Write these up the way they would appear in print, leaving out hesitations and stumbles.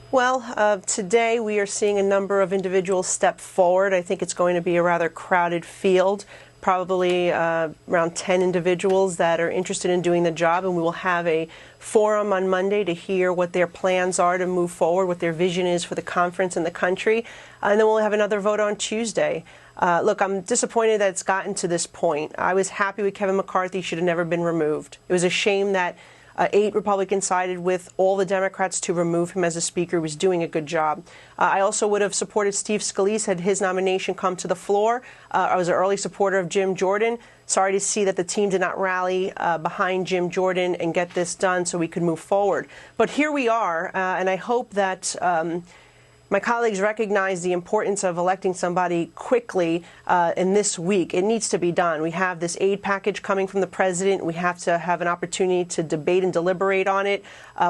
Well, today we are seeing a number of individuals step forward. I think it's going to be a rather crowded field, probably around 10 individuals that are interested in doing the job, and we will have a forum on Monday to hear what their plans are to move forward, what their vision is for the conference and the country, and then we'll have another vote on Tuesday. Look, I'm disappointed that it's gotten to this point. I was happy with Kevin McCarthy. Should have never been removed. It was a shame that 8 Republicans sided with all the Democrats to remove him as a speaker. He was doing a good job. I also would have supported Steve Scalise had his nomination come to the floor. I was an early supporter of Jim Jordan. Sorry to see that the team did not rally behind Jim Jordan and get this done so we could move forward. But here we are, and I hope that my colleagues recognize the importance of electing somebody quickly in this week. It needs to be done. We have this aid package coming from the president. We have to have an opportunity to debate and deliberate on it.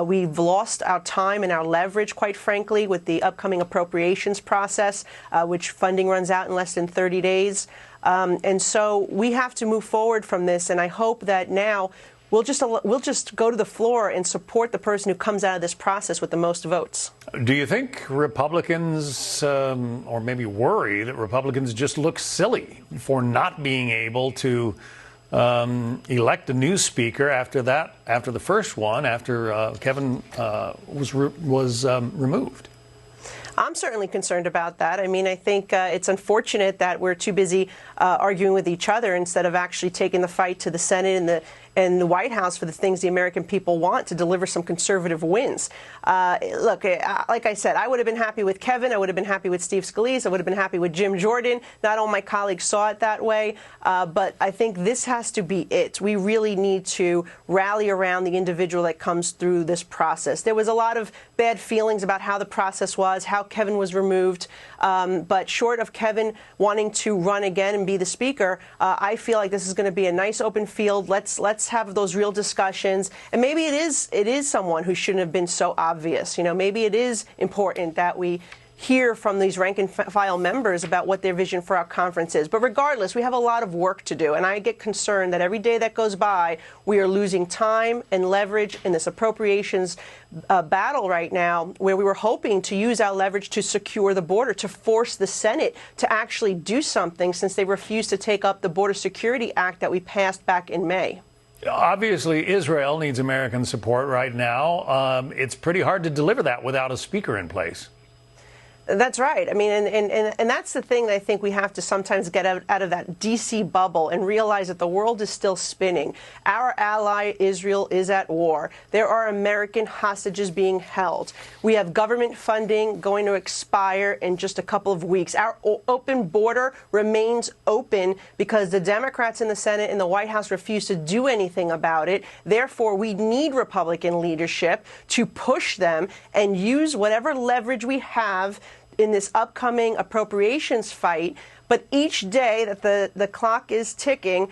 We've lost our time and our leverage, quite frankly, with the upcoming appropriations process, which funding runs out in less than 30 days. And so we have to move forward from this, and I hope that now we'll just go to the floor and support the person who comes out of this process with the most votes. Do you think Republicans, or maybe worry that Republicans just look silly for not being able to elect a new speaker after the first one, after Kevin was removed? I'm certainly concerned about that. I mean, I think it's unfortunate that we're too busy arguing with each other instead of actually taking the fight to the Senate and the White House for the things the American people want to deliver some conservative wins. Look, like I said, I would have been happy with Kevin. I would have been happy with Steve Scalise. I would have been happy with Jim Jordan. Not all my colleagues saw it that way. But I think this has to be it. We really need to rally around the individual that comes through this process. There was a lot of bad feelings about how the process was, how Kevin was removed. But short of Kevin wanting to run again and be the speaker, I feel like this is going to be a nice open field. Let's have those real discussions. And maybe it is someone who shouldn't have been so obvious. You know, maybe it is important that we hear from these rank and file members about what their vision for our conference is. But regardless, we have a lot of work to do, and I get concerned that every day that goes by, we are losing time and leverage in this appropriations battle right now, where we were hoping to use our leverage to secure the border, to force the Senate to actually do something, since they refused to take up the Border Security Act that we passed back in May. Obviously, Israel needs American support right now. It's pretty hard to deliver that without a speaker in place. That's right. I mean, and that's the thing that I think we have to sometimes get out of that D.C. bubble and realize that the world is still spinning. Our ally Israel is at war. There are American hostages being held. We have government funding going to expire in just a couple of weeks. Our open border remains open because the Democrats in the Senate and the White House refuse to do anything about it. Therefore, we need Republican leadership to push them and use whatever leverage we have in this upcoming appropriations fight. But each day that the clock is ticking,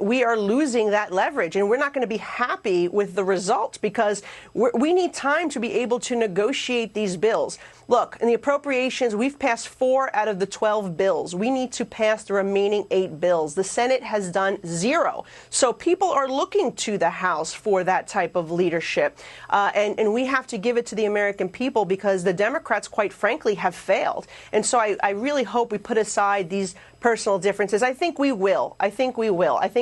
we are losing that leverage, and we're not going to be happy with the result because we need time to be able to negotiate these bills. Look, in the appropriations, we've passed 4 out of the 12 bills. We need to pass the remaining 8 bills. The Senate has done 0. So people are looking to the House for that type of leadership. And we have to give it to the American people because the Democrats, quite frankly, have failed. And so I really hope we put aside these personal differences. I think we will. I think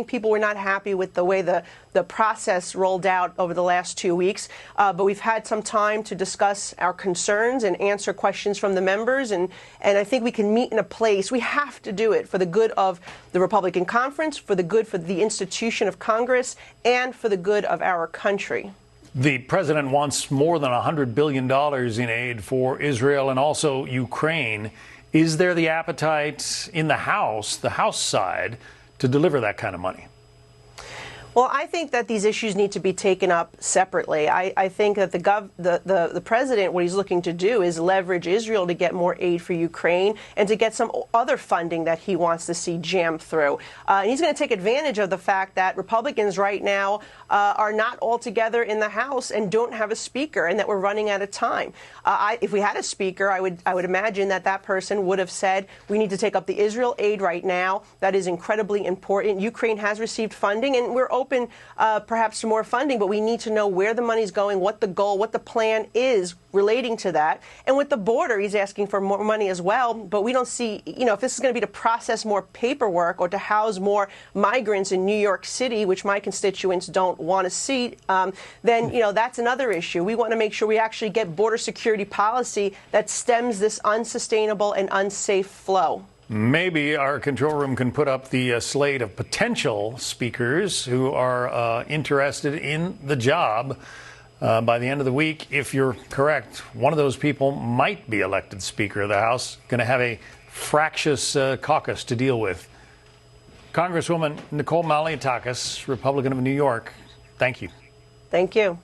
people were not happy with the way the process rolled out over the last 2 weeks. But we've had some time to discuss our concerns and answer questions from the members. And I think we can meet in a place. We have to do it for the good of the Republican conference, for the good for the institution of Congress, and for the good of our country. The president wants more than $100 billion in aid for Israel and also Ukraine. Is there the appetite in the House side, to deliver that kind of money? Well, I think that these issues need to be taken up separately. I think that the president, what he's looking to do is leverage Israel to get more aid for Ukraine and to get some other funding that he wants to see jammed through. And he's going to take advantage of the fact that Republicans right now are not all together in the House and don't have a speaker, and that we're running out of time. If we had a speaker, I would imagine that person would have said, we need to take up the Israel aid right now. That is incredibly important. Ukraine has received funding, and we're open open perhaps to more funding, but we need to know where the money's going, what the goal, what the plan is relating to that. And with the border, he's asking for more money as well, but we don't see, if this is going to be to process more paperwork or to house more migrants in New York City, which my constituents don't want to see, then, that's another issue. We want to make sure we actually get border security policy that stems this unsustainable and unsafe flow. Maybe our control room can put up the slate of potential speakers who are interested in the job. By the end of the week, if you're correct, one of those people might be elected Speaker of the House, going to have a fractious caucus to deal with. Congresswoman Nicole Malliotakis, Republican of New York, thank you. Thank you.